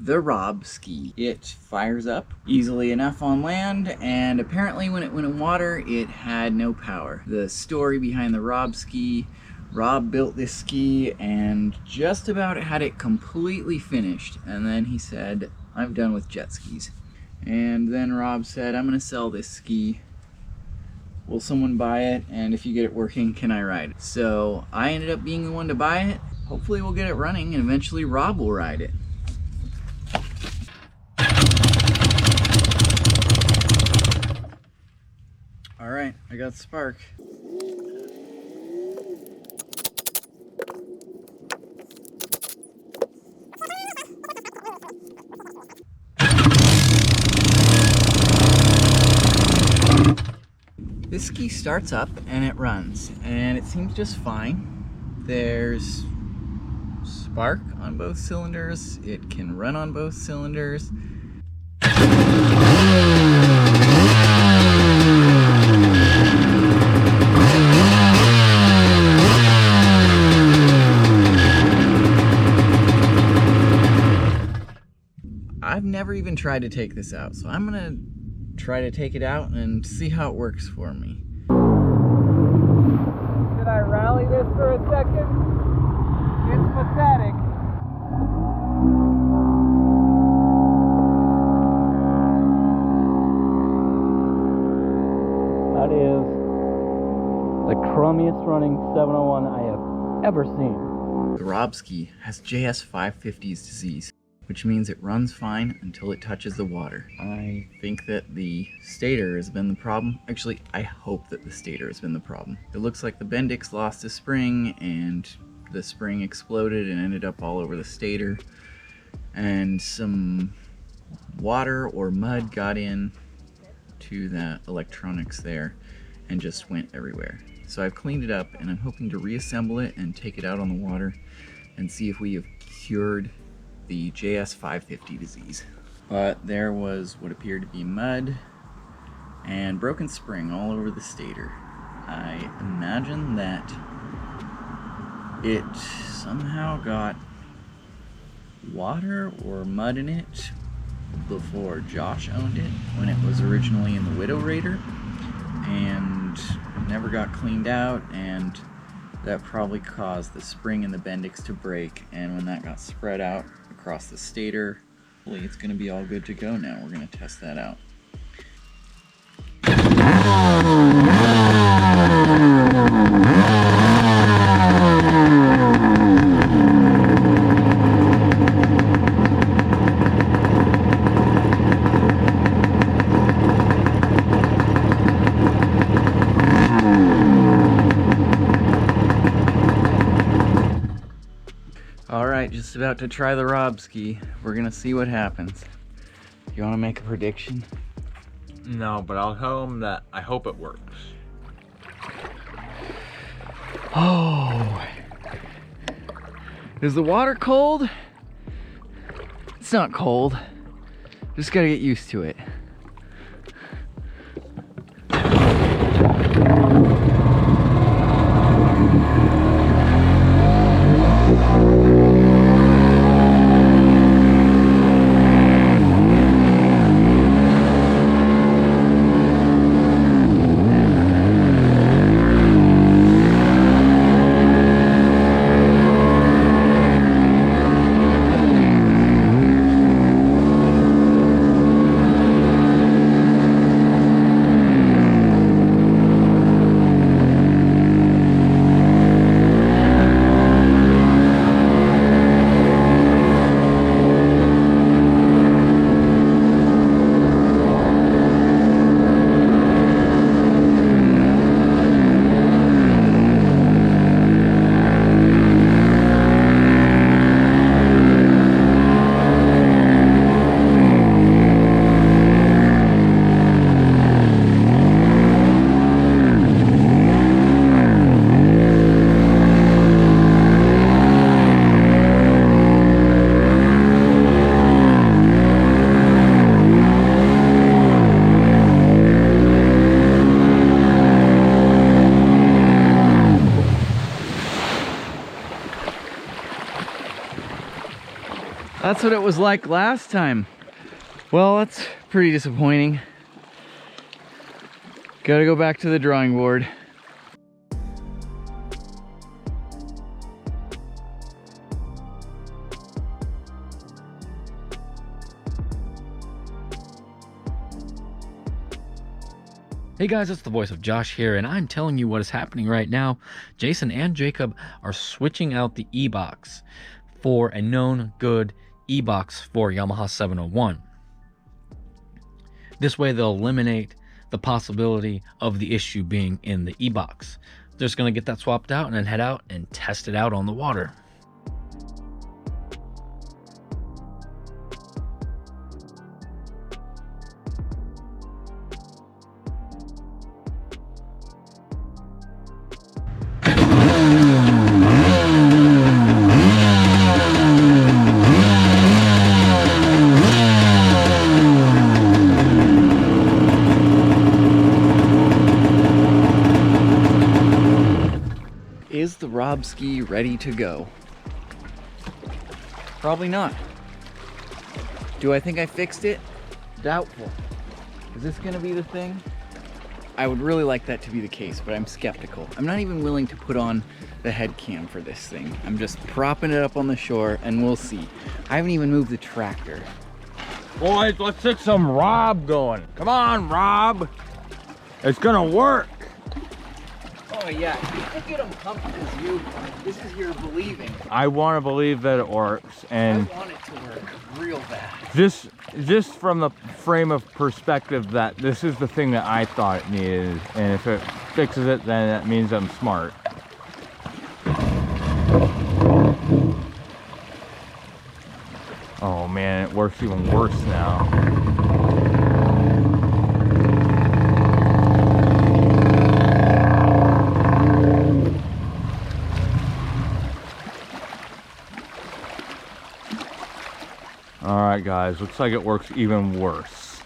the R.O.B ski. It fires up easily enough on land, and apparently when it went in water, it had no power. The story behind the R.O.B ski: R.O.B built this ski and just about had it completely finished, and then he said, "I'm done with jet skis." And then R.O.B said, "I'm gonna sell this ski. Will someone buy it? And if you get it working, can I ride it?" So I ended up being the one to buy it. Hopefully we'll get it running, and eventually R.O.B will ride it. All right, I got the spark. This ski starts up and it runs, and it seems just fine. There's spark on both cylinders. It can run on both cylinders. I've never even tried to take this out, so I'm gonna try to take it out and see how it works for me. Should I rally this for a second? It's pathetic. That is the crummiest running 701 I have ever seen. The R.O.B ski has JS550's disease, which means it runs fine until it touches the water. I think that the stator has been the problem. Actually, I hope that the stator has been the problem. It looks like the Bendix lost a spring, and the spring exploded and ended up all over the stator. And some water or mud got in to that electronics there and just went everywhere. So I've cleaned it up, and I'm hoping to reassemble it and take it out on the water and see if we have cured the JS550 disease. But there was what appeared to be mud and broken spring all over the stator. I imagine that it somehow got water or mud in it before Josh owned it, when it was originally in the Widow Raider, and never got cleaned out, and that probably caused the spring in the Bendix to break, and when that got spread out across the stator, hopefully it's going to be all good to go now. We're going to test that out. Alright, just about to try the R.O.B ski. We're gonna see what happens. You wanna make a prediction? No, but I'll tell him that I hope it works. Oh! Is the water cold? It's not cold. Just gotta get used to it. That's what it was like last time. Well, that's pretty disappointing. Gotta go back to the drawing board. Hey guys, it's the voice of Josh here, and I'm telling you what is happening right now. Jason and Jacob are switching out the E-Box for a known good E-Box for Yamaha 701. This way they'll eliminate the possibility of the issue being in the E-Box. They're just going to get that swapped out and then head out and test it out on the water. Is the R.O.B ski ready to go? Probably not. Do I think I fixed it? Doubtful. Is this gonna be the thing? I would really like that to be the case, but I'm skeptical. I'm not even willing to put on the head cam for this thing. I'm just propping it up on the shore and we'll see. I haven't even moved the tractor. Boys, let's get some R.O.B going. Come on, R.O.B. It's gonna work. Oh yeah, you get them pumped as you. This is your believing. I want to believe that it works, and I want it to work real bad. just from the frame of perspective that this is the thing that I thought it needed, and if it fixes it, then that means I'm smart. Oh man, it works even worse now. All right, guys, looks like it works even worse.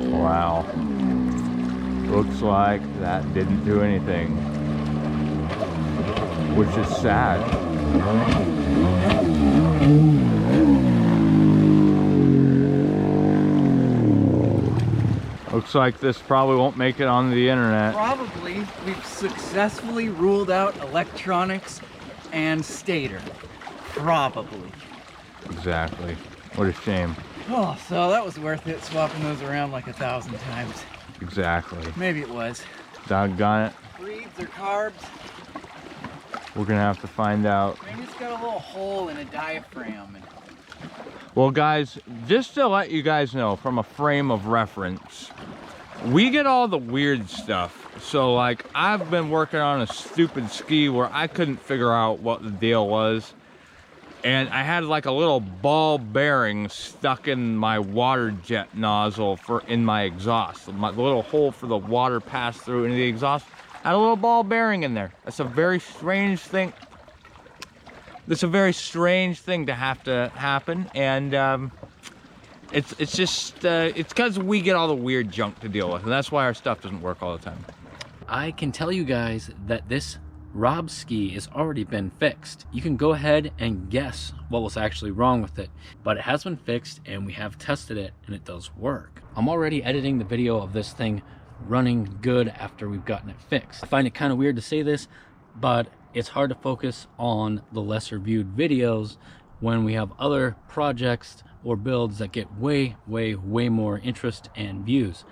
Wow, looks like that didn't do anything, which is sad. Looks like this probably won't make it on the internet. Probably. We've successfully ruled out electronics and stator. Probably. Exactly. What a shame. Oh, so that was worth it, swapping those around like 1,000 times. Exactly. Maybe it was. Doggone it. Breeds or carbs? We're gonna have to find out. Maybe it's got a little hole in a diaphragm. Well, guys, just to let you guys know from a frame of reference, we get all the weird stuff. So like, I've been working on a stupid ski where I couldn't figure out what the deal was. And I had like a little ball bearing stuck in my water jet nozzle in my exhaust. The little hole for the water pass through into the exhaust had a little ball bearing in there. That's a very strange thing. That's a very strange thing to have to happen, and it's because we get all the weird junk to deal with, and that's why our stuff doesn't work all the time. I can tell you guys that this R.O.B ski has already been fixed. You can go ahead and guess what was actually wrong with it, but it has been fixed and we have tested it and it does work. I'm already editing the video of this thing running good after we've gotten it fixed. I find it kind of weird to say this, but it's hard to focus on the lesser viewed videos when we have other projects or builds that get way more interest and views.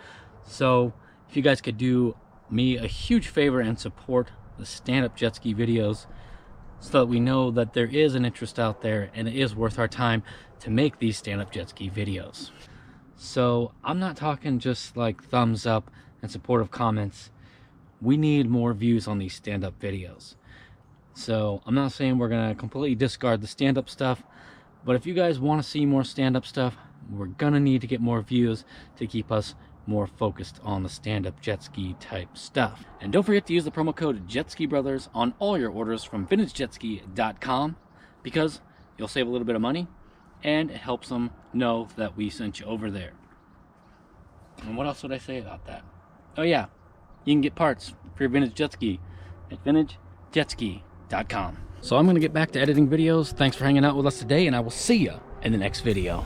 So if you guys could do me a huge favor and support the stand-up jet ski videos so that we know that there is an interest out there and it is worth our time to make these stand-up jet ski videos. So I'm not talking just like thumbs up and supportive comments. We need more views on these stand-up videos. So I'm not saying we're gonna completely discard the stand-up stuff, but if you guys want to see more stand-up stuff, We're gonna need to get more views to keep us more focused on the stand-up jet ski type stuff. And don't forget to use the promo code JetSki Brothers on all your orders from VintageJetSki.com, because you'll save a little bit of money and it helps them know that we sent you over there. And what else would I say about that? Oh yeah, you can get parts for your vintage jet ski at VintageJetSki.com. So I'm gonna get back to editing videos. Thanks for hanging out with us today, and I will see you in the next video.